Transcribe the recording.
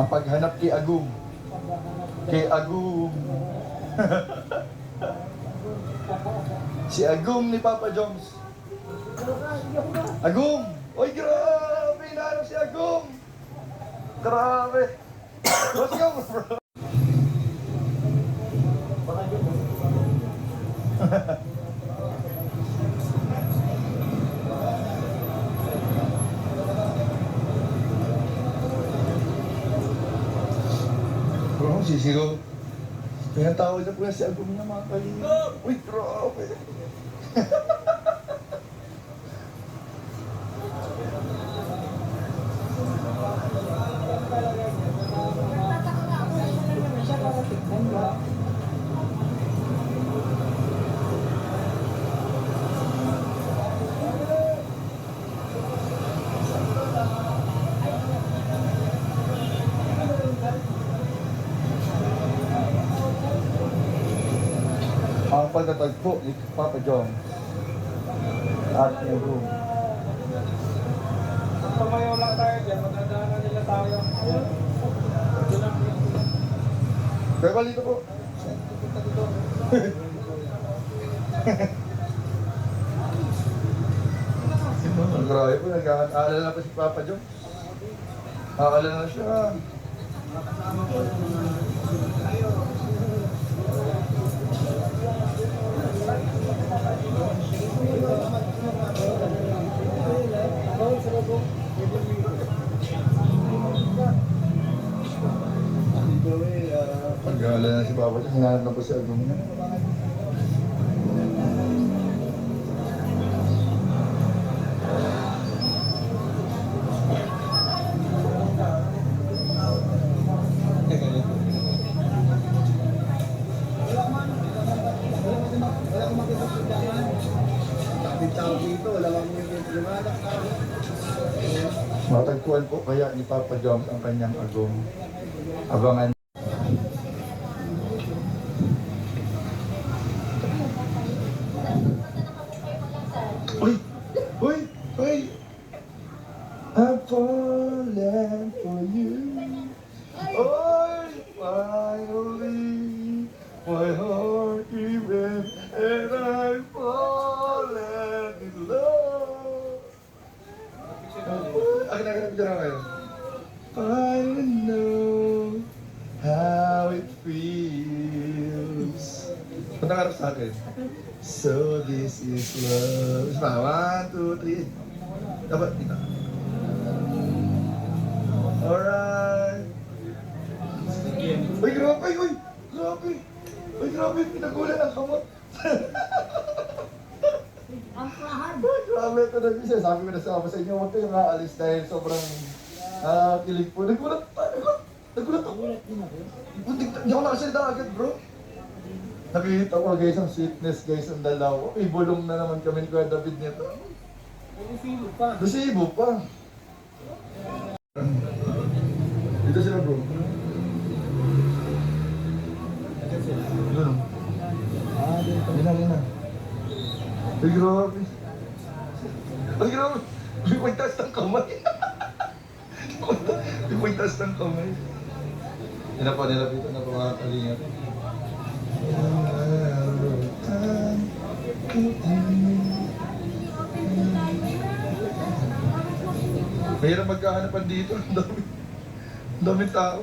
Ang paghanap kay Agum. Kay Agum. Si Agum ni Papa Joms. Agum! Oy, grabe! Inahanap si Agum! Grabe! Let's go, bro! Bro, sisigaw. Pinatawag na po yan si Agum na mga kalina. Uy, grabe! Ang pagtatagpo ni Papa John at ni Agum. Pamayaw lang tayo dyan, matandaan nila tayo. Pero dito po. Ang grabe po, nag-aalala na pa si Papa John. Aalala na siya. Pag-aalala na si Papa John, hinahanap na po si Agum niya. Matagpuan po kaya ni Papa Joms ang kanyang Agum. Abangan. Uy! Uy! Uy! I'm falling for you. Oy! Finally, my heart even and I'm falling in love. Akin na kayo. I know how it feels. Punta ka sa akin. So this is love. Isa pa, 1, 2, 3. Dapat dito. Alright. Uy, grabe! Uy! Grabe! Uy, grabe! Pinagulan ang kamot. Uy, grabe ito na bisa. Sabi ko na sa inyo, huwag kayong aalis dahil sobrang kilig po. Nagulat ako. Hindi ako nakasalita agad, bro. Nakikita ko guys ang sweetness guys ang dalawa. Ibulong na naman kami ni Kuya David nito. Resibo pa. Dito sila bro. Doon. Lina. Ay grabe. Ay grabe. May kwintas ng kamay. May kwintas ng kamay. Nilapitan na po mga kalingat. Mahirap magkahanapan dito. Ang dami tao.